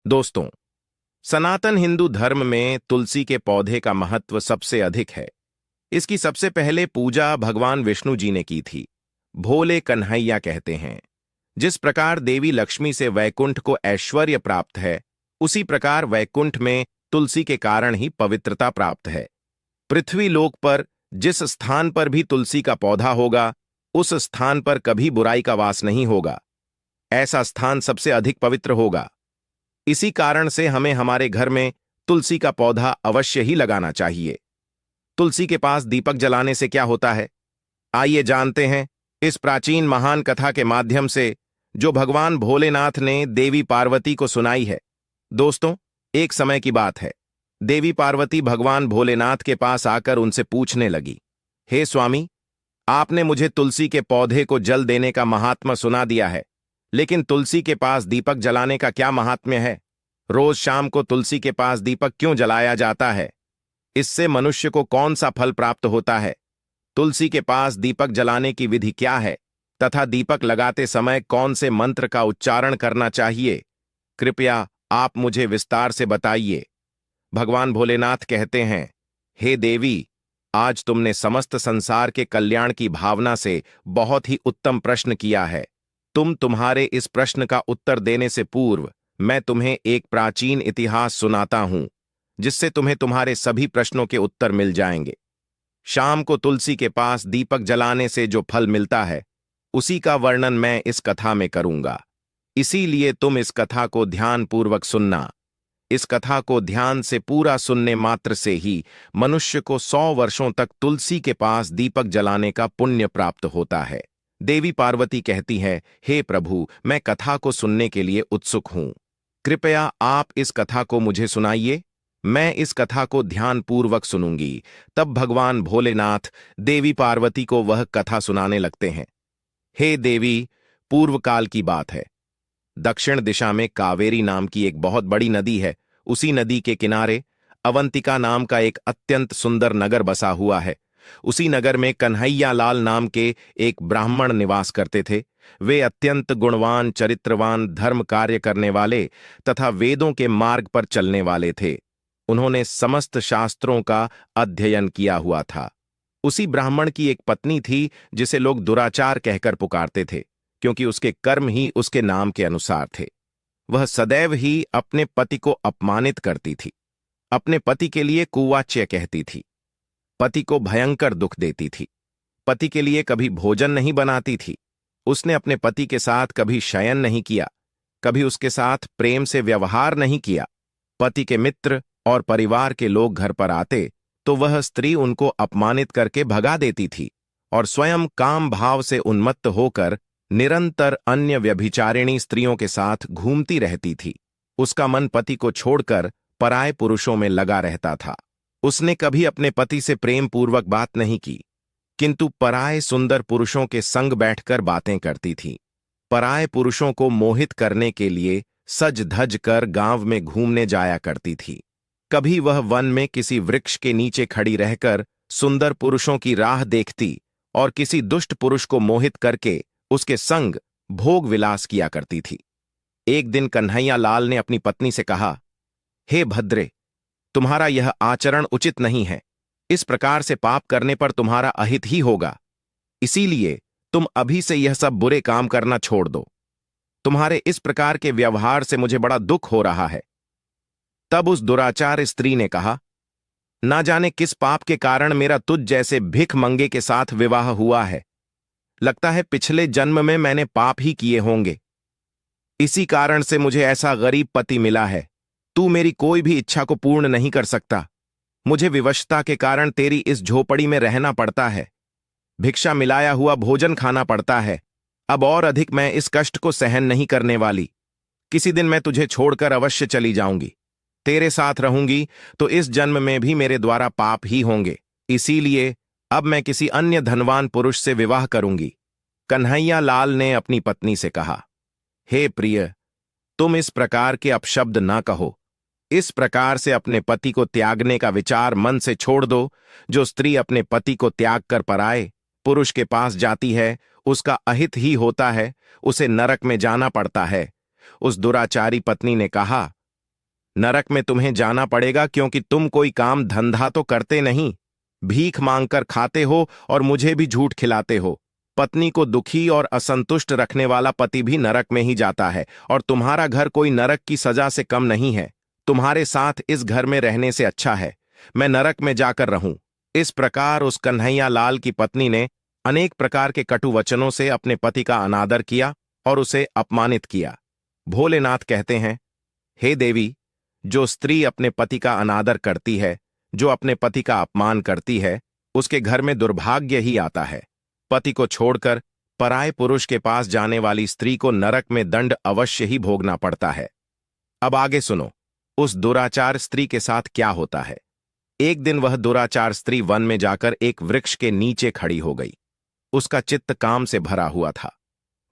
दोस्तों, सनातन हिंदू धर्म में तुलसी के पौधे का महत्व सबसे अधिक है। इसकी सबसे पहले पूजा भगवान विष्णु जी ने की थी। भोले कन्हैया कहते हैं। जिस प्रकार देवी लक्ष्मी से वैकुंठ को ऐश्वर्य प्राप्त है, उसी प्रकार वैकुंठ में तुलसी के कारण ही पवित्रता प्राप्त है। पृथ्वी लोक पर जिस स्थान पर भी तुलसी का पौधा होगा, उस स्थान पर कभी बुराई का वास नहीं होगा। ऐसा स्थान सबसे अधिक पवित्र होगा। इसी कारण से हमें हमारे घर में तुलसी का पौधा अवश्य ही लगाना चाहिए। तुलसी के पास दीपक जलाने से क्या होता है, आइए जानते हैं इस प्राचीन महान कथा के माध्यम से, जो भगवान भोलेनाथ ने देवी पार्वती को सुनाई है। दोस्तों, एक समय की बात है। देवी पार्वती भगवान भोलेनाथ के पास आकर उनसे पूछने लगी, हे स्वामी, आपने मुझे तुलसी के पौधे को जल देने का महात्मा सुना दिया है, लेकिन तुलसी के पास दीपक जलाने का क्या महात्म्य है? रोज शाम को तुलसी के पास दीपक क्यों जलाया जाता है? इससे मनुष्य को कौन सा फल प्राप्त होता है? तुलसी के पास दीपक जलाने की विधि क्या है तथा दीपक लगाते समय कौन से मंत्र का उच्चारण करना चाहिए? कृपया आप मुझे विस्तार से बताइए। भगवान भोलेनाथ कहते हैं, हे देवी, आज तुमने समस्त संसार के कल्याण की भावना से बहुत ही उत्तम प्रश्न किया है। तुम्हारे इस प्रश्न का उत्तर देने से पूर्व मैं तुम्हें एक प्राचीन इतिहास सुनाता हूं, जिससे तुम्हें तुम्हारे सभी प्रश्नों के उत्तर मिल जाएंगे। शाम को तुलसी के पास दीपक जलाने से जो फल मिलता है, उसी का वर्णन मैं इस कथा में करूंगा। इसीलिए तुम इस कथा को ध्यानपूर्वक सुनना। इस कथा को ध्यान से पूरा सुनने मात्र से ही मनुष्य को 100 वर्षों तक तुलसी के पास दीपक जलाने का पुण्य प्राप्त होता है। देवी पार्वती कहती है, हे प्रभु, मैं कथा को सुनने के लिए उत्सुक हूं। कृपया आप इस कथा को मुझे सुनाइए। मैं इस कथा को ध्यानपूर्वक सुनूंगी। तब भगवान भोलेनाथ देवी पार्वती को वह कथा सुनाने लगते हैं। हे देवी, पूर्व काल की बात है। दक्षिण दिशा में कावेरी नाम की एक बहुत बड़ी नदी है। उसी नदी के किनारे अवंतिका नाम का एक अत्यंत सुंदर नगर बसा हुआ है। उसी नगर में कन्हैया लाल नाम के एक ब्राह्मण निवास करते थे। वे अत्यंत गुणवान, चरित्रवान, धर्म कार्य करने वाले तथा वेदों के मार्ग पर चलने वाले थे। उन्होंने समस्त शास्त्रों का अध्ययन किया हुआ था। उसी ब्राह्मण की एक पत्नी थी, जिसे लोग दुराचार कहकर पुकारते थे, क्योंकि उसके कर्म ही उसके नाम के अनुसार थे। वह सदैव ही अपने पति को अपमानित करती थी, अपने पति के लिए कुवाच्य कहती थी, पति को भयंकर दुख देती थी, पति के लिए कभी भोजन नहीं बनाती थी। उसने अपने पति के साथ कभी शयन नहीं किया, कभी उसके साथ प्रेम से व्यवहार नहीं किया। पति के मित्र और परिवार के लोग घर पर आते तो वह स्त्री उनको अपमानित करके भगा देती थी और स्वयं काम भाव से उन्मत्त होकर निरंतर अन्य व्यभिचारिणी स्त्रियों के साथ घूमती रहती थी। उसका मन पति को छोड़कर पराये पुरुषों में लगा रहता था। उसने कभी अपने पति से प्रेम पूर्वक बात नहीं की, किंतु पराये सुंदर पुरुषों के संग बैठकर बातें करती थी। पराये पुरुषों को मोहित करने के लिए सज धज कर गांव में घूमने जाया करती थी। कभी वह वन में किसी वृक्ष के नीचे खड़ी रहकर सुंदर पुरुषों की राह देखती और किसी दुष्ट पुरुष को मोहित करके उसके संग भोग विलास किया करती थी। एक दिन कन्हैया लाल ने अपनी पत्नी से कहा, हे भद्रे, तुम्हारा यह आचरण उचित नहीं है। इस प्रकार से पाप करने पर तुम्हारा अहित ही होगा। इसीलिए तुम अभी से यह सब बुरे काम करना छोड़ दो। तुम्हारे इस प्रकार के व्यवहार से मुझे बड़ा दुख हो रहा है। तब उस दुराचार स्त्री ने कहा, ना जाने किस पाप के कारण मेरा तुझ जैसे भिख मंगे के साथ विवाह हुआ है। लगता है पिछले जन्म में मैंने पाप ही किए होंगे। इसी कारण से मुझे ऐसा गरीब पति मिला है। तू मेरी कोई भी इच्छा को पूर्ण नहीं कर सकता। मुझे विवशता के कारण तेरी इस झोपड़ी में रहना पड़ता है। भिक्षा मिलाया हुआ भोजन खाना पड़ता है। अब और अधिक मैं इस कष्ट को सहन नहीं करने वाली। किसी दिन मैं तुझे छोड़कर अवश्य चली जाऊंगी। तेरे साथ रहूंगी तो इस जन्म में भी मेरे द्वारा पाप ही होंगे। इसीलिए अब मैं किसी अन्य धनवान पुरुष से विवाह करूंगी। कन्हैया लाल ने अपनी पत्नी से कहा, हे प्रिय, तुम इस प्रकार के अपशब्द ना कहो। इस प्रकार से अपने पति को त्यागने का विचार मन से छोड़ दो। जो स्त्री अपने पति को त्याग कर पराए पुरुष के पास जाती है, उसका अहित ही होता है, उसे नरक में जाना पड़ता है। उस दुराचारी पत्नी ने कहा, नरक में तुम्हें जाना पड़ेगा क्योंकि तुम कोई काम धंधा तो करते नहीं, भीख मांगकर खाते हो और मुझे भी झूठ खिलाते हो। पत्नी को दुखी और असंतुष्ट रखने वाला पति भी नरक में ही जाता है और तुम्हारा घर कोई नरक की सजा से कम नहीं है। तुम्हारे साथ इस घर में रहने से अच्छा है मैं नरक में जाकर रहूं। इस प्रकार उस कन्हैया लाल की पत्नी ने अनेक प्रकार के कटु वचनों से अपने पति का अनादर किया और उसे अपमानित किया। भोलेनाथ कहते हैं, हे देवी, जो स्त्री अपने पति का अनादर करती है, जो अपने पति का अपमान करती है, उसके घर में दुर्भाग्य ही आता है। पति को छोड़कर पराये पुरुष के पास जाने वाली स्त्री को नरक में दंड अवश्य ही भोगना पड़ता है। अब आगे सुनो, उस दुराचार स्त्री के साथ क्या होता है। एक दिन वह दुराचार स्त्री वन में जाकर एक वृक्ष के नीचे खड़ी हो गई। उसका चित्त काम से भरा हुआ था।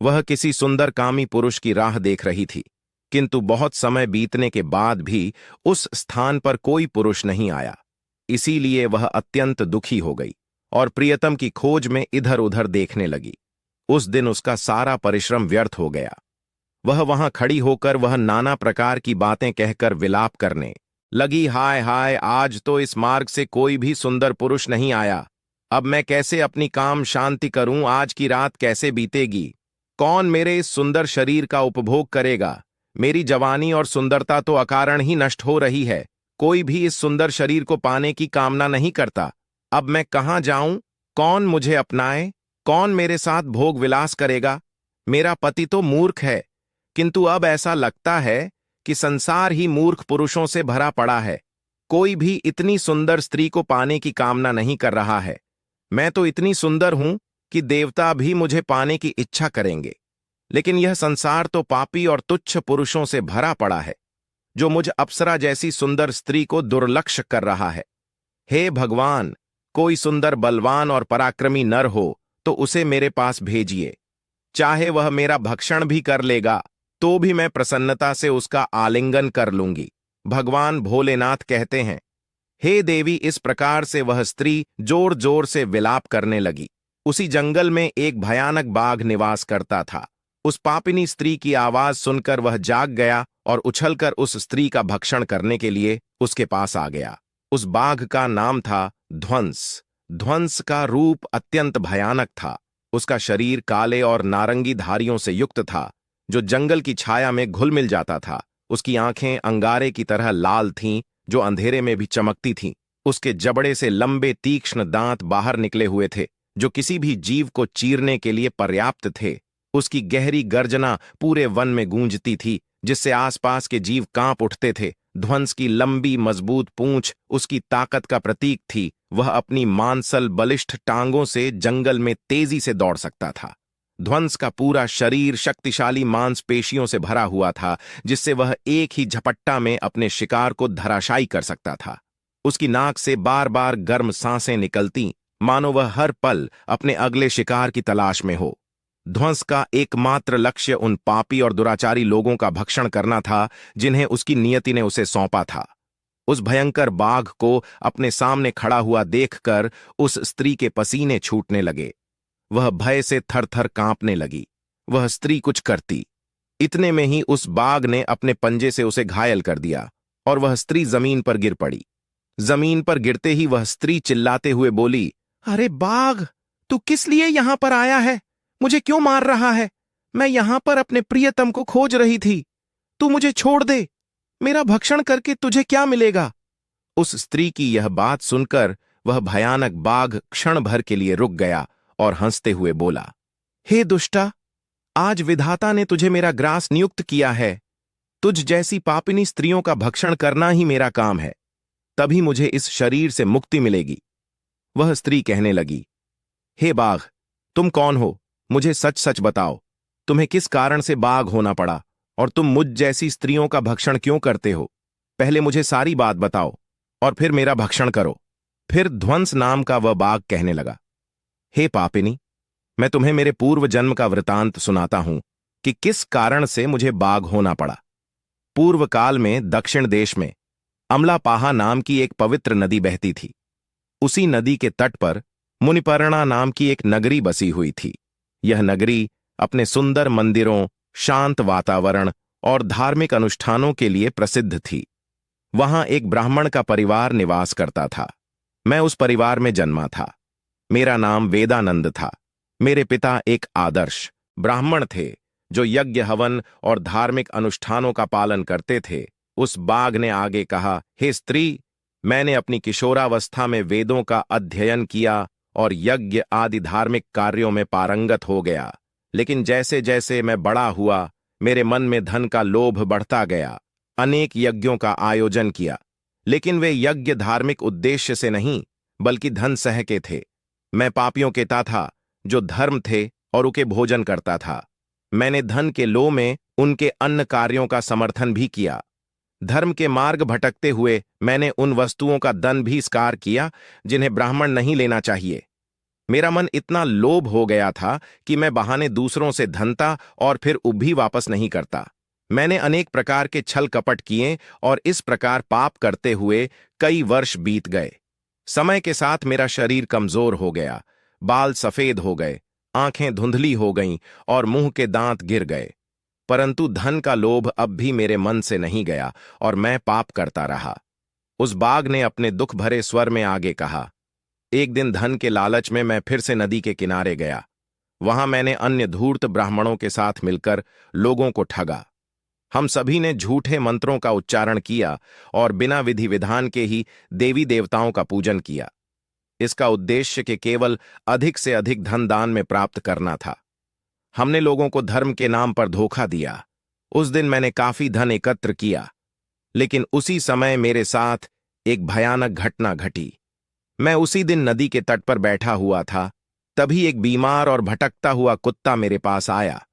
वह किसी सुंदर कामी पुरुष की राह देख रही थी, किंतु बहुत समय बीतने के बाद भी उस स्थान पर कोई पुरुष नहीं आया। इसीलिए वह अत्यंत दुखी हो गई और प्रियतम की खोज में इधर उधर देखने लगी। उस दिन उसका सारा परिश्रम व्यर्थ हो गया। वह वहां खड़ी होकर वह नाना प्रकार की बातें कहकर विलाप करने लगी, हाय हाय, आज तो इस मार्ग से कोई भी सुंदर पुरुष नहीं आया। अब मैं कैसे अपनी काम शांति करूं, आज की रात कैसे बीतेगी, कौन मेरे इस सुंदर शरीर का उपभोग करेगा। मेरी जवानी और सुंदरता तो अकारण ही नष्ट हो रही है। कोई भी इस सुंदर शरीर को पाने की कामना नहीं करता। अब मैं कहां जाऊं, कौन मुझे अपनाए, कौन मेरे साथ भोग विलास करेगा। मेरा पति तो मूर्ख है, किंतु अब ऐसा लगता है कि संसार ही मूर्ख पुरुषों से भरा पड़ा है। कोई भी इतनी सुंदर स्त्री को पाने की कामना नहीं कर रहा है। मैं तो इतनी सुंदर हूं कि देवता भी मुझे पाने की इच्छा करेंगे, लेकिन यह संसार तो पापी और तुच्छ पुरुषों से भरा पड़ा है, जो मुझ अप्सरा जैसी सुंदर स्त्री को दुर्लक्ष्य कर रहा है। हे भगवान, कोई सुंदर बलवान और पराक्रमी नर हो तो उसे मेरे पास भेजिए। चाहे वह मेरा भक्षण भी कर लेगा तो भी मैं प्रसन्नता से उसका आलिंगन कर लूंगी। भगवान भोलेनाथ कहते हैं, हे देवी, इस प्रकार से वह स्त्री जोर जोर से विलाप करने लगी। उसी जंगल में एक भयानक बाघ निवास करता था। उस पापिनी स्त्री की आवाज सुनकर वह जाग गया और उछलकर उस स्त्री का भक्षण करने के लिए उसके पास आ गया। उस बाघ का नाम था ध्वंस। ध्वंस का रूप अत्यंत भयानक था। उसका शरीर काले और नारंगी धारियों से युक्त था, जो जंगल की छाया में घुल मिल जाता था। उसकी आंखें अंगारे की तरह लाल थीं, जो अंधेरे में भी चमकती थीं। उसके जबड़े से लंबे तीक्ष्ण दांत बाहर निकले हुए थे, जो किसी भी जीव को चीरने के लिए पर्याप्त थे। उसकी गहरी गर्जना पूरे वन में गूंजती थी, जिससे आसपास के जीव कांप उठते थे। ध्वंस की लंबी मजबूत पूंछ उसकी ताकत का प्रतीक थी। वह अपनी मांसल बलिष्ठ टांगों से जंगल में तेजी से दौड़ सकता था। ध्वंस का पूरा शरीर शक्तिशाली मांसपेशियों से भरा हुआ था, जिससे वह एक ही झपट्टा में अपने शिकार को धराशायी कर सकता था। उसकी नाक से बार बार गर्म सांसें निकलती, मानो वह हर पल अपने अगले शिकार की तलाश में हो। ध्वंस का एकमात्र लक्ष्य उन पापी और दुराचारी लोगों का भक्षण करना था, जिन्हें उसकी नियति ने उसे सौंपा था। उस भयंकर बाघ को अपने सामने खड़ा हुआ देखकर उस स्त्री के पसीने छूटने लगे। वह भय से थर-थर कांपने लगी। वह स्त्री कुछ करती, इतने में ही उस बाघ ने अपने पंजे से उसे घायल कर दिया और वह स्त्री जमीन पर गिर पड़ी। जमीन पर गिरते ही वह स्त्री चिल्लाते हुए बोली, अरे बाघ, तू किस लिए यहां पर आया है? मुझे क्यों मार रहा है? मैं यहां पर अपने प्रियतम को खोज रही थी। तू मुझे छोड़ दे। मेरा भक्षण करके तुझे क्या मिलेगा? उस स्त्री की यह बात सुनकर वह भयानक बाघ क्षण भर के लिए रुक गया और हंसते हुए बोला, हे दुष्टा, आज विधाता ने तुझे मेरा ग्रास नियुक्त किया है। तुझ जैसी पापिनी स्त्रियों का भक्षण करना ही मेरा काम है। तभी मुझे इस शरीर से मुक्ति मिलेगी। वह स्त्री कहने लगी, हे बाघ, तुम कौन हो? मुझे सच सच बताओ, तुम्हें किस कारण से बाघ होना पड़ा और तुम मुझ जैसी स्त्रियों का भक्षण क्यों करते हो? पहले मुझे सारी बात बताओ और फिर मेरा भक्षण करो। फिर ध्वंस नाम का वह बाघ कहने लगा, हे पापिनी, मैं तुम्हें मेरे पूर्व जन्म का वृतांत सुनाता हूं कि किस कारण से मुझे बाघ होना पड़ा। पूर्व काल में दक्षिण देश में अमलापाहा नाम की एक पवित्र नदी बहती थी। उसी नदी के तट पर मुनिपर्णा नाम की एक नगरी बसी हुई थी। यह नगरी अपने सुंदर मंदिरों, शांत वातावरण और धार्मिक अनुष्ठानों के लिए प्रसिद्ध थी। वहां एक ब्राह्मण का परिवार निवास करता था। मैं उस परिवार में जन्मा था। मेरा नाम वेदानंद था। मेरे पिता एक आदर्श ब्राह्मण थे जो यज्ञ हवन और धार्मिक अनुष्ठानों का पालन करते थे। उस बाघ ने आगे कहा, हे स्त्री, मैंने अपनी किशोरावस्था में वेदों का अध्ययन किया और यज्ञ आदि धार्मिक कार्यों में पारंगत हो गया। लेकिन जैसे जैसे मैं बड़ा हुआ, मेरे मन में धन का लोभ बढ़ता गया। अनेक यज्ञों का आयोजन किया, लेकिन वे यज्ञ धार्मिक उद्देश्य से नहीं बल्कि धन सह के थे। मैं पापियों के था जो धर्म थे और उनके भोजन करता था। मैंने धन के लोभ में उनके अन्न कार्यों का समर्थन भी किया। धर्म के मार्ग भटकते हुए मैंने उन वस्तुओं का दान भी स्वीकार किया जिन्हें ब्राह्मण नहीं लेना चाहिए। मेरा मन इतना लोभ हो गया था कि मैं बहाने दूसरों से धनता और फिर भी वापस नहीं करता। मैंने अनेक प्रकार के छल कपट किए और इस प्रकार पाप करते हुए कई वर्ष बीत गए। समय के साथ मेरा शरीर कमजोर हो गया, बाल सफेद हो गए, आंखें धुंधली हो गईं और मुंह के दांत गिर गए। परंतु धन का लोभ अब भी मेरे मन से नहीं गया और मैं पाप करता रहा। उस बाघ ने अपने दुख भरे स्वर में आगे कहा, एक दिन धन के लालच में मैं फिर से नदी के किनारे गया। वहां मैंने अन्य धूर्त ब्राह्मणों के साथ मिलकर लोगों को ठगा। हम सभी ने झूठे मंत्रों का उच्चारण किया और बिना विधि विधान के ही देवी देवताओं का पूजन किया। इसका उद्देश्य के केवल अधिक से अधिक धन दान में प्राप्त करना था। हमने लोगों को धर्म के नाम पर धोखा दिया। उस दिन मैंने काफी धन एकत्र किया, लेकिन उसी समय मेरे साथ एक भयानक घटना घटी। मैं उसी दिन नदी के तट पर बैठा हुआ था। तभी एक बीमार और भटकता हुआ कुत्ता मेरे पास आया।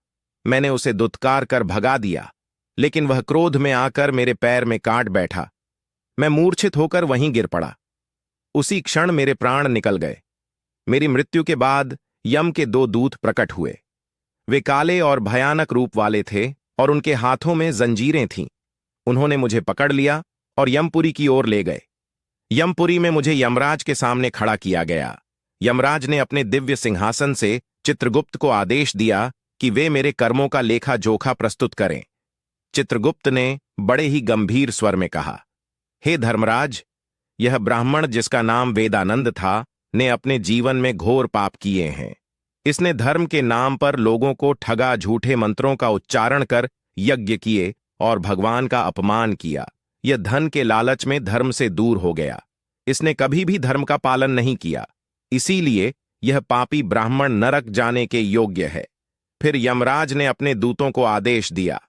मैंने उसे दुत्कार कर भगा दिया, लेकिन वह क्रोध में आकर मेरे पैर में काट बैठा। मैं मूर्छित होकर वहीं गिर पड़ा। उसी क्षण मेरे प्राण निकल गए। मेरी मृत्यु के बाद यम के 2 दूत प्रकट हुए। वे काले और भयानक रूप वाले थे और उनके हाथों में जंजीरें थीं। उन्होंने मुझे पकड़ लिया और यमपुरी की ओर ले गए। यमपुरी में मुझे यमराज के सामने खड़ा किया गया। यमराज ने अपने दिव्य सिंहासन से चित्रगुप्त को आदेश दिया कि वे मेरे कर्मों का लेखा जोखा प्रस्तुत करें। चित्रगुप्त ने बड़े ही गंभीर स्वर में कहा, हे धर्मराज, यह ब्राह्मण जिसका नाम वेदानंद था ने अपने जीवन में घोर पाप किए हैं। इसने धर्म के नाम पर लोगों को ठगा, झूठे मंत्रों का उच्चारण कर यज्ञ किए और भगवान का अपमान किया। यह धन के लालच में धर्म से दूर हो गया। इसने कभी भी धर्म का पालन नहीं किया, इसीलिए यह पापी ब्राह्मण नरक जाने के योग्य है। फिर यमराज ने अपने दूतों को आदेश दिया,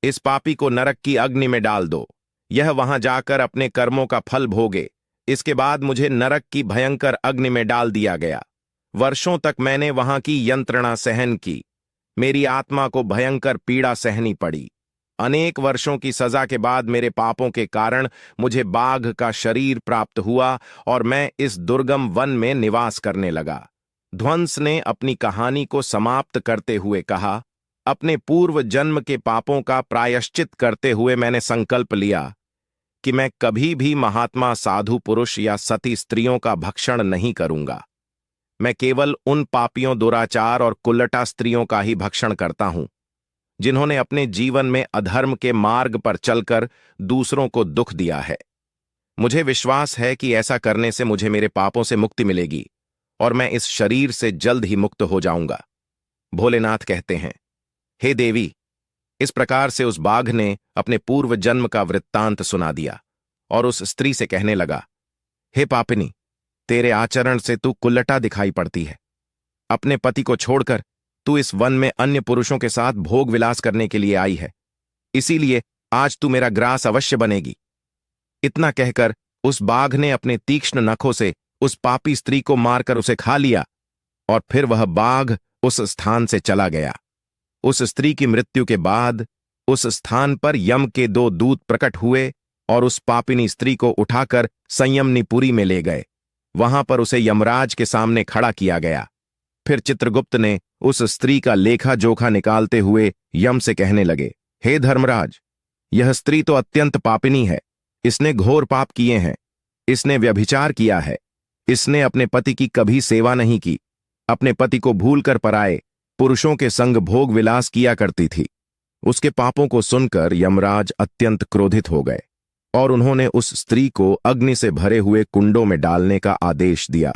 इस पापी को नरक की अग्नि में डाल दो। यह वहां जाकर अपने कर्मों का फल भोगे। इसके बाद मुझे नरक की भयंकर अग्नि में डाल दिया गया। वर्षों तक मैंने वहां की यंत्रणा सहन की। मेरी आत्मा को भयंकर पीड़ा सहनी पड़ी। अनेक वर्षों की सजा के बाद मेरे पापों के कारण मुझे बाघ का शरीर प्राप्त हुआ और मैं इस दुर्गम वन में निवास करने लगा। ध्वंस ने अपनी कहानी को समाप्त करते हुए कहा, अपने पूर्व जन्म के पापों का प्रायश्चित करते हुए मैंने संकल्प लिया कि मैं कभी भी महात्मा, साधु पुरुष या सती स्त्रियों का भक्षण नहीं करूंगा। मैं केवल उन पापियों, दुराचार और कुल्लटा स्त्रियों का ही भक्षण करता हूं जिन्होंने अपने जीवन में अधर्म के मार्ग पर चलकर दूसरों को दुख दिया है। मुझे विश्वास है कि ऐसा करने से मुझे मेरे पापों से मुक्ति मिलेगी और मैं इस शरीर से जल्द ही मुक्त हो जाऊंगा। भोलेनाथ कहते हैं, हे देवी, इस प्रकार से उस बाघ ने अपने पूर्व जन्म का वृत्तांत सुना दिया और उस स्त्री से कहने लगा, हे पापिनी, तेरे आचरण से तू कुल्लटा दिखाई पड़ती है। अपने पति को छोड़कर तू इस वन में अन्य पुरुषों के साथ भोग विलास करने के लिए आई है, इसीलिए आज तू मेरा ग्रास अवश्य बनेगी। इतना कहकर उस बाघ ने अपने तीक्ष्ण नखों से उस पापी स्त्री को मारकर उसे खा लिया और फिर वह बाघ उस स्थान से चला गया। उस स्त्री की मृत्यु के बाद उस स्थान पर यम के 2 दूत प्रकट हुए और उस पापिनी स्त्री को उठाकर संयमनीपुरी में ले गए। वहां पर उसे यमराज के सामने खड़ा किया गया। फिर चित्रगुप्त ने उस स्त्री का लेखा जोखा निकालते हुए यम से कहने लगे, हे धर्मराज, यह स्त्री तो अत्यंत पापिनी है। इसने घोर पाप किए हैं। इसने व्यभिचार किया है। इसने अपने पति की कभी सेवा नहीं की। अपने पति को भूलकर पराए पुरुषों के संग भोग विलास किया करती थी। उसके पापों को सुनकर यमराज अत्यंत क्रोधित हो गए। और उन्होंने उस स्त्री को अग्नि से भरे हुए कुंडों में डालने का आदेश दिया।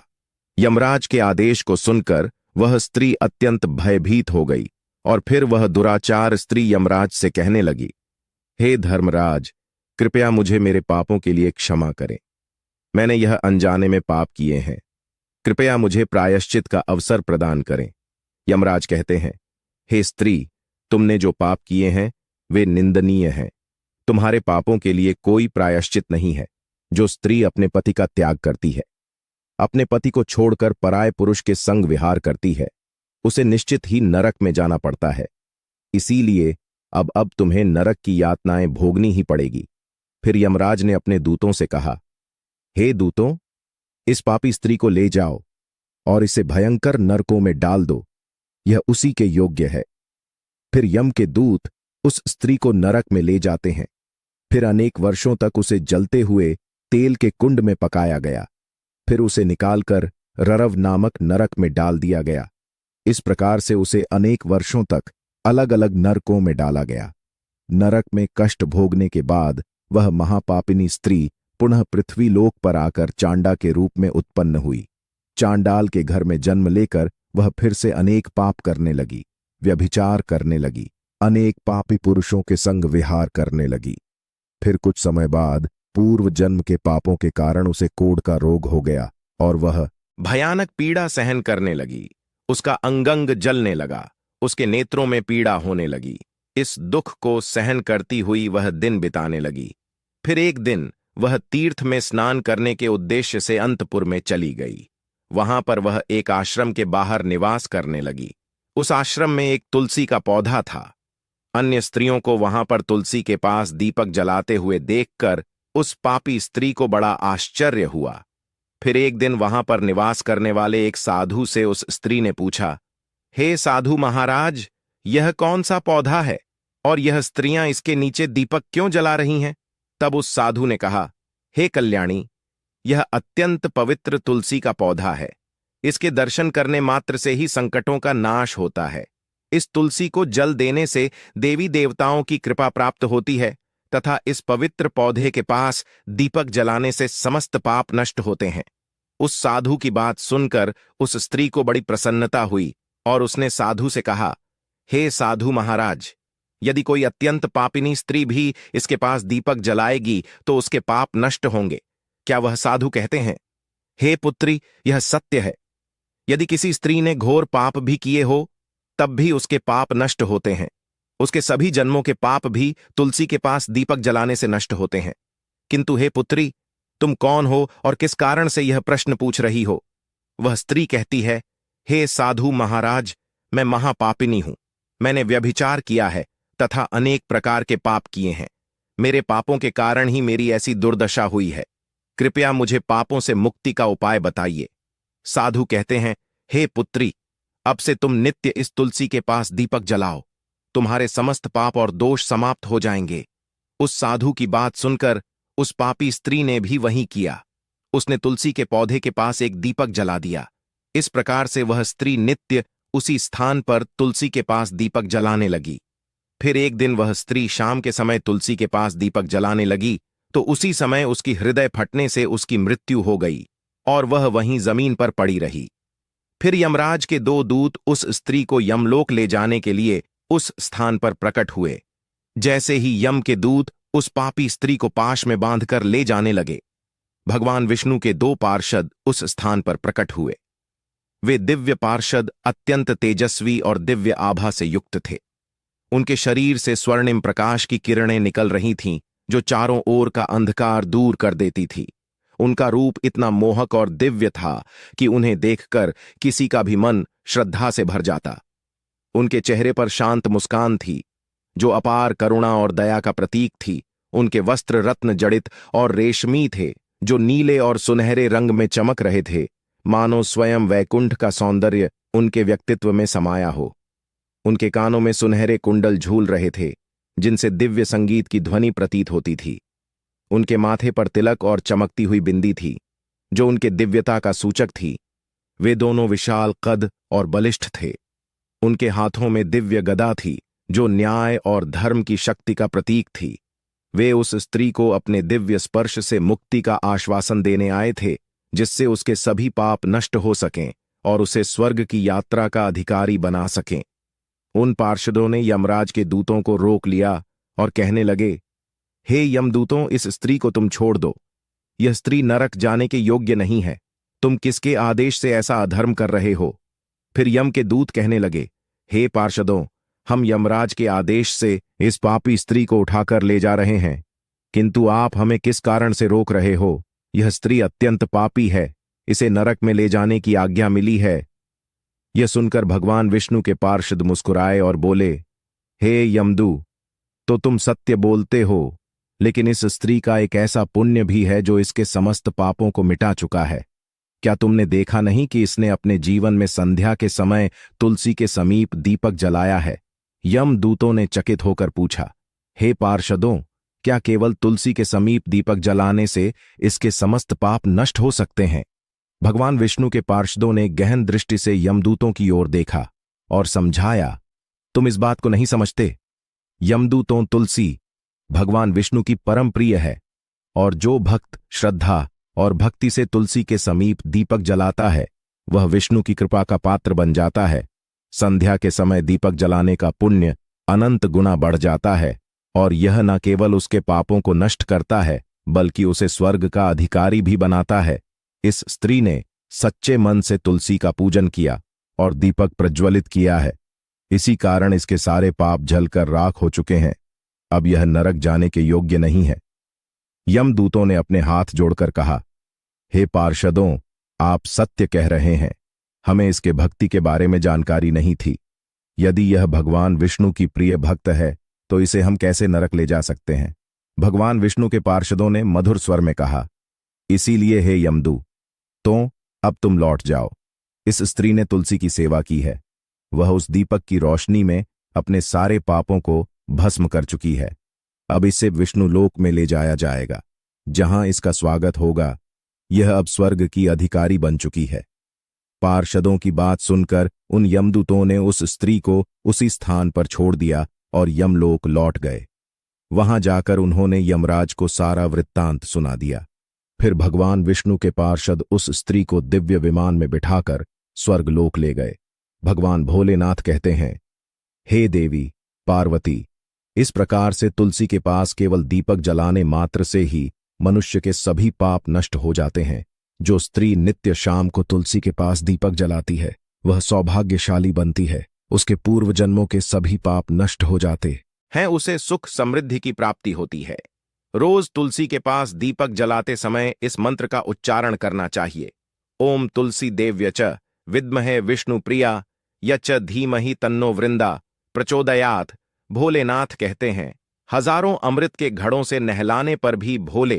यमराज के आदेश को सुनकर वह स्त्री अत्यंत भयभीत हो गई और फिर वह दुराचार स्त्री यमराज से कहने लगी, हे धर्मराज, कृपया मुझे मेरे पापों के लिए क्षमा करें। मैंने यह अनजाने में पाप किए हैं। कृपया मुझे प्रायश्चित का अवसर प्रदान करें। यमराज कहते हैं, हे स्त्री, तुमने जो पाप किए हैं वे निंदनीय हैं। तुम्हारे पापों के लिए कोई प्रायश्चित नहीं है। जो स्त्री अपने पति का त्याग करती है, अपने पति को छोड़कर पराये पुरुष के संग विहार करती है, उसे निश्चित ही नरक में जाना पड़ता है। इसीलिए अब तुम्हें नरक की यातनाएं भोगनी ही पड़ेगी। फिर यमराज ने अपने दूतों से कहा, हे दूतों, इस पापी स्त्री को ले जाओ और इसे भयंकर नरकों में डाल दो। यह उसी के योग्य है। फिर यम के दूत उस स्त्री को नरक में ले जाते हैं। फिर अनेक वर्षों तक उसे जलते हुए तेल के कुंड में पकाया गया। फिर उसे निकालकर ररव नामक नरक में डाल दिया गया। इस प्रकार से उसे अनेक वर्षों तक अलग अलग नरकों में डाला गया। नरक में कष्ट भोगने के बाद वह महापापिनी स्त्री पुनः पृथ्वी लोक पर आकर चांडा के रूप में उत्पन्न हुई। चांडाल के घर में जन्म लेकर वह फिर से अनेक पाप करने लगी, व्यभिचार करने लगी, अनेक पापी पुरुषों के संग विहार करने लगी। फिर कुछ समय बाद पूर्व जन्म के पापों के कारण उसे कोढ़ का रोग हो गया और वह भयानक पीड़ा सहन करने लगी। उसका अंगंग जलने लगा, उसके नेत्रों में पीड़ा होने लगी। इस दुख को सहन करती हुई वह दिन बिताने लगी। फिर एक दिन वह तीर्थ में स्नान करने के उद्देश्य से अंतपुर में चली गई। वहां पर वह एक आश्रम के बाहर निवास करने लगी। उस आश्रम में एक तुलसी का पौधा था। अन्य स्त्रियों को वहां पर तुलसी के पास दीपक जलाते हुए देखकर उस पापी स्त्री को बड़ा आश्चर्य हुआ। फिर एक दिन वहां पर निवास करने वाले एक साधु से उस स्त्री ने पूछा, हे साधु महाराज, यह कौन सा पौधा है और यह स्त्रियां इसके नीचे दीपक क्यों जला रही हैं? तब उस साधु ने कहा, हे कल्याणी, यह अत्यंत पवित्र तुलसी का पौधा है। इसके दर्शन करने मात्र से ही संकटों का नाश होता है। इस तुलसी को जल देने से देवी देवताओं की कृपा प्राप्त होती है तथा इस पवित्र पौधे के पास दीपक जलाने से समस्त पाप नष्ट होते हैं। उस साधु की बात सुनकर उस स्त्री को बड़ी प्रसन्नता हुई और उसने साधु से कहा, हे साधु महाराज, यदि कोई अत्यंत पापिनी स्त्री भी इसके पास दीपक जलाएगी तो उसके पाप नष्ट होंगे। क्या वह साधु कहते हैं, हे पुत्री, यह सत्य है। यदि किसी स्त्री ने घोर पाप भी किए हो तब भी उसके पाप नष्ट होते हैं। उसके सभी जन्मों के पाप भी तुलसी के पास दीपक जलाने से नष्ट होते हैं। किंतु हे पुत्री, तुम कौन हो और किस कारण से यह प्रश्न पूछ रही हो? वह स्त्री कहती है, हे साधु महाराज, मैं महापापिनी हूं। मैंने व्यभिचार किया है तथा अनेक प्रकार के पाप किए हैं। मेरे पापों के कारण ही मेरी ऐसी दुर्दशा हुई है। कृपया मुझे पापों से मुक्ति का उपाय बताइए। साधु कहते हैं, हे पुत्री, अब से तुम नित्य इस तुलसी के पास दीपक जलाओ। तुम्हारे समस्त पाप और दोष समाप्त हो जाएंगे। उस साधु की बात सुनकर उस पापी स्त्री ने भी वही किया। उसने तुलसी के पौधे के पास एक दीपक जला दिया। इस प्रकार से वह स्त्री नित्य उसी स्थान पर तुलसी के पास दीपक जलाने लगी। फिर एक दिन वह स्त्री शाम के समय तुलसी के पास दीपक जलाने लगी तो उसी समय उसकी हृदय फटने से उसकी मृत्यु हो गई और वह वहीं जमीन पर पड़ी रही। फिर यमराज के दो दूत उस स्त्री को यमलोक ले जाने के लिए उस स्थान पर प्रकट हुए। जैसे ही यम के दूत उस पापी स्त्री को पाश में बांधकर ले जाने लगे, भगवान विष्णु के दो पार्षद उस स्थान पर प्रकट हुए। वे दिव्य पार्षद अत्यंत तेजस्वी और दिव्य आभा से युक्त थे। उनके शरीर से स्वर्णिम प्रकाश की किरणें निकल रही थीं, जो चारों ओर का अंधकार दूर कर देती थी। उनका रूप इतना मोहक और दिव्य था कि उन्हें देखकर किसी का भी मन श्रद्धा से भर जाता। उनके चेहरे पर शांत मुस्कान थी, जो अपार करुणा और दया का प्रतीक थी। उनके वस्त्र रत्न जड़ित और रेशमी थे, जो नीले और सुनहरे रंग में चमक रहे थे, मानो स्वयं वैकुंठ का सौंदर्य उनके व्यक्तित्व में समाया हो। उनके कानों में सुनहरे कुंडल झूल रहे थे, जिनसे दिव्य संगीत की ध्वनि प्रतीत होती थी। उनके माथे पर तिलक और चमकती हुई बिंदी थी, जो उनके दिव्यता का सूचक थी। वे दोनों विशाल कद और बलिष्ठ थे। उनके हाथों में दिव्य गदा थी, जो न्याय और धर्म की शक्ति का प्रतीक थी। वे उस स्त्री को अपने दिव्य स्पर्श से मुक्ति का आश्वासन देने आए थे, जिससे उसके सभी पाप नष्ट हो सकें और उसे स्वर्ग की यात्रा का अधिकारी बना सकें। उन पार्षदों ने यमराज के दूतों को रोक लिया और कहने लगे, हे यमदूतों, इस स्त्री को तुम छोड़ दो। यह स्त्री नरक जाने के योग्य नहीं है। तुम किसके आदेश से ऐसा अधर्म कर रहे हो? फिर यम के दूत कहने लगे, हे पार्षदों, हम यमराज के आदेश से इस पापी स्त्री को उठाकर ले जा रहे हैं, किंतु आप हमें किस कारण से रोक रहे हो? यह स्त्री अत्यंत पापी है, इसे नरक में ले जाने की आज्ञा मिली है। यह सुनकर भगवान विष्णु के पार्षद मुस्कुराए और बोले, हे यमदू, तो तुम सत्य बोलते हो, लेकिन इस स्त्री का एक ऐसा पुण्य भी है जो इसके समस्त पापों को मिटा चुका है। क्या तुमने देखा नहीं कि इसने अपने जीवन में संध्या के समय तुलसी के समीप दीपक जलाया है? यमदूतों ने चकित होकर पूछा, हे पार्षदों, क्या केवल तुलसी के समीप दीपक जलाने से इसके समस्त पाप नष्ट हो सकते हैं? भगवान विष्णु के पार्षदों ने गहन दृष्टि से यमदूतों की ओर देखा और समझाया, तुम इस बात को नहीं समझते। यमदूतों, तुलसी भगवान विष्णु की परम प्रिय है, और जो भक्त श्रद्धा और भक्ति से तुलसी के समीप दीपक जलाता है, वह विष्णु की कृपा का पात्र बन जाता है। संध्या के समय दीपक जलाने का पुण्य अनंत गुना बढ़ जाता है, और यह न केवल उसके पापों को नष्ट करता है, बल्कि उसे स्वर्ग का अधिकारी भी बनाता है। इस स्त्री ने सच्चे मन से तुलसी का पूजन किया और दीपक प्रज्वलित किया है। इसी कारण इसके सारे पाप जलकर राख हो चुके हैं। अब यह नरक जाने के योग्य नहीं है। यमदूतों ने अपने हाथ जोड़कर कहा, हे पार्षदों, आप सत्य कह रहे हैं। हमें इसके भक्ति के बारे में जानकारी नहीं थी। यदि यह भगवान विष्णु की प्रिय भक्त है, तो इसे हम कैसे नरक ले जा सकते हैं? भगवान विष्णु के पार्षदों ने मधुर स्वर में कहा, इसीलिए हे यमदू, तो अब तुम लौट जाओ। इस स्त्री ने तुलसी की सेवा की है। वह उस दीपक की रोशनी में अपने सारे पापों को भस्म कर चुकी है। अब इसे विष्णु लोक में ले जाया जाएगा, जहां इसका स्वागत होगा। यह अब स्वर्ग की अधिकारी बन चुकी है। पार्षदों की बात सुनकर उन यमदूतों ने उस स्त्री को उसी स्थान पर छोड़ दिया और यमलोक लौट गए। वहां जाकर उन्होंने यमराज को सारा वृत्तांत सुना दिया। फिर भगवान विष्णु के पार्षद उस स्त्री को दिव्य विमान में बिठाकर स्वर्गलोक ले गए। भगवान भोलेनाथ कहते हैं, हे देवी पार्वती, इस प्रकार से तुलसी के पास केवल दीपक जलाने मात्र से ही मनुष्य के सभी पाप नष्ट हो जाते हैं। जो स्त्री नित्य शाम को तुलसी के पास दीपक जलाती है, वह सौभाग्यशाली बनती है। उसके पूर्व जन्मों के सभी पाप नष्ट हो जाते हैं। उसे सुख समृद्धि की प्राप्ति होती है। रोज तुलसी के पास दीपक जलाते समय इस मंत्र का उच्चारण करना चाहिए, ओम तुलसी देव्य च विद्महे विष्णु प्रिया यच धीमहि तन्नो वृंदा प्रचोदयात्। भोलेनाथ कहते हैं, हजारों अमृत के घड़ों से नहलाने पर भी भोले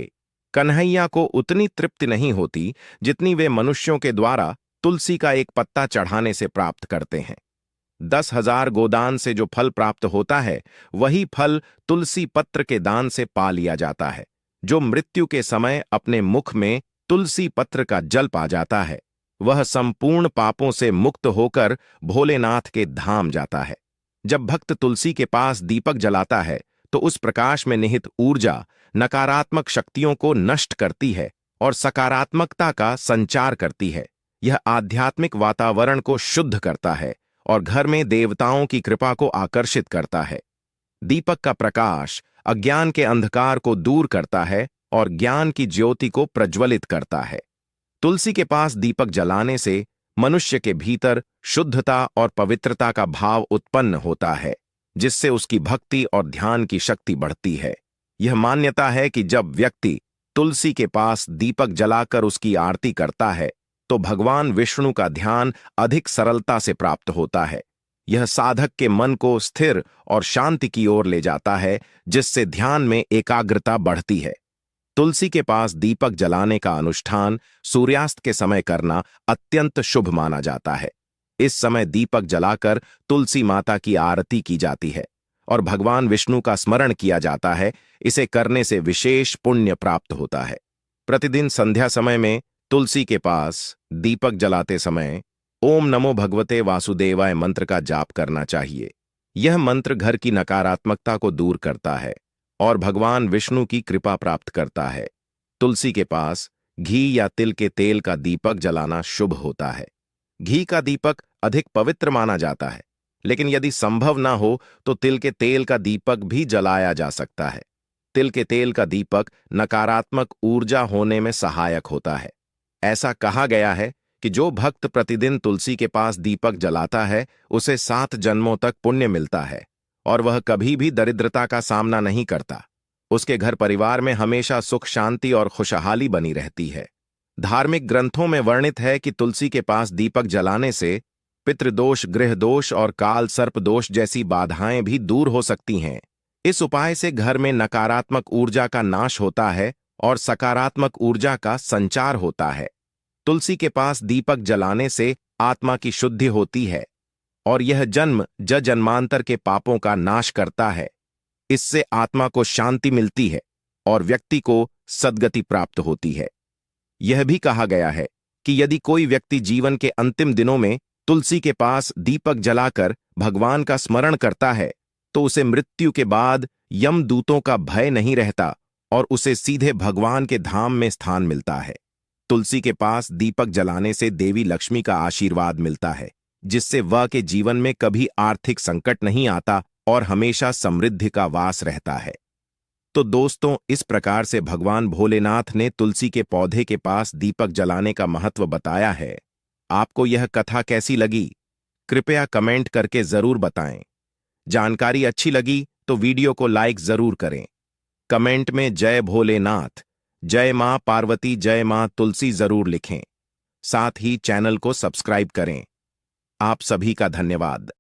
कन्हैया को उतनी तृप्ति नहीं होती जितनी वे मनुष्यों के द्वारा तुलसी का एक पत्ता चढ़ाने से प्राप्त करते हैं। 10,000 गोदान से जो फल प्राप्त होता है, वही फल तुलसी पत्र के दान से पा लिया जाता है। जो मृत्यु के समय अपने मुख में तुलसी पत्र का जल पा जाता है, वह संपूर्ण पापों से मुक्त होकर भोलेनाथ के धाम जाता है। जब भक्त तुलसी के पास दीपक जलाता है, तो उस प्रकाश में निहित ऊर्जा नकारात्मक शक्तियों को नष्ट करती है और सकारात्मकता का संचार करती है। यह आध्यात्मिक वातावरण को शुद्ध करता है और घर में देवताओं की कृपा को आकर्षित करता है। दीपक का प्रकाश अज्ञान के अंधकार को दूर करता है और ज्ञान की ज्योति को प्रज्वलित करता है। तुलसी के पास दीपक जलाने से मनुष्य के भीतर शुद्धता और पवित्रता का भाव उत्पन्न होता है, जिससे उसकी भक्ति और ध्यान की शक्ति बढ़ती है। यह मान्यता है कि जब व्यक्ति तुलसी के पास दीपक जलाकर उसकी आरती करता है, तो भगवान विष्णु का ध्यान अधिक सरलता से प्राप्त होता है। यह साधक के मन को स्थिर और शांति की ओर ले जाता है, जिससे ध्यान में एकाग्रता बढ़ती है। तुलसी के पास दीपक जलाने का अनुष्ठान सूर्यास्त के समय करना अत्यंत शुभ माना जाता है। इस समय दीपक जलाकर तुलसी माता की आरती की जाती है और भगवान विष्णु का स्मरण किया जाता है। इसे करने से विशेष पुण्य प्राप्त होता है। प्रतिदिन संध्या समय में तुलसी के पास दीपक जलाते समय ओम नमो भगवते वासुदेवाय मंत्र का जाप करना चाहिए। यह मंत्र घर की नकारात्मकता को दूर करता है और भगवान विष्णु की कृपा प्राप्त करता है। तुलसी के पास घी या तिल के तेल का दीपक जलाना शुभ होता है। घी का दीपक अधिक पवित्र माना जाता है, लेकिन यदि संभव ना हो तो तिल के तेल का दीपक भी जलाया जा सकता है। तिल के तेल का दीपक नकारात्मक ऊर्जा होने में सहायक होता है। ऐसा कहा गया है कि जो भक्त प्रतिदिन तुलसी के पास दीपक जलाता है उसे 7 जन्मों तक पुण्य मिलता है और वह कभी भी दरिद्रता का सामना नहीं करता। उसके घर परिवार में हमेशा सुख शांति और खुशहाली बनी रहती है। धार्मिक ग्रंथों में वर्णित है कि तुलसी के पास दीपक जलाने से पितृदोष, गृह दोष और काल सर्प दोष जैसी बाधाएं भी दूर हो सकती हैं। इस उपाय से घर में नकारात्मक ऊर्जा का नाश होता है और सकारात्मक ऊर्जा का संचार होता है। तुलसी के पास दीपक जलाने से आत्मा की शुद्धि होती है और यह जन्म जन्मांतर के पापों का नाश करता है। इससे आत्मा को शांति मिलती है और व्यक्ति को सद्गति प्राप्त होती है। यह भी कहा गया है कि यदि कोई व्यक्ति जीवन के अंतिम दिनों में तुलसी के पास दीपक जलाकर भगवान का स्मरण करता है तो उसे मृत्यु के बाद यमदूतों का भय नहीं रहता और उसे सीधे भगवान के धाम में स्थान मिलता है। तुलसी के पास दीपक जलाने से देवी लक्ष्मी का आशीर्वाद मिलता है, जिससे वह के जीवन में कभी आर्थिक संकट नहीं आता और हमेशा समृद्धि का वास रहता है। तो दोस्तों, इस प्रकार से भगवान भोलेनाथ ने तुलसी के पौधे के पास दीपक जलाने का महत्व बताया है। आपको यह कथा कैसी लगी? कृपया कमेंट करके जरूर बताएं। जानकारी अच्छी लगी तो वीडियो को लाइक जरूर करें। कमेंट में जय भोलेनाथ, जय मां पार्वती, जय मां तुलसी जरूर लिखें। साथ ही चैनल को सब्सक्राइब करें। आप सभी का धन्यवाद।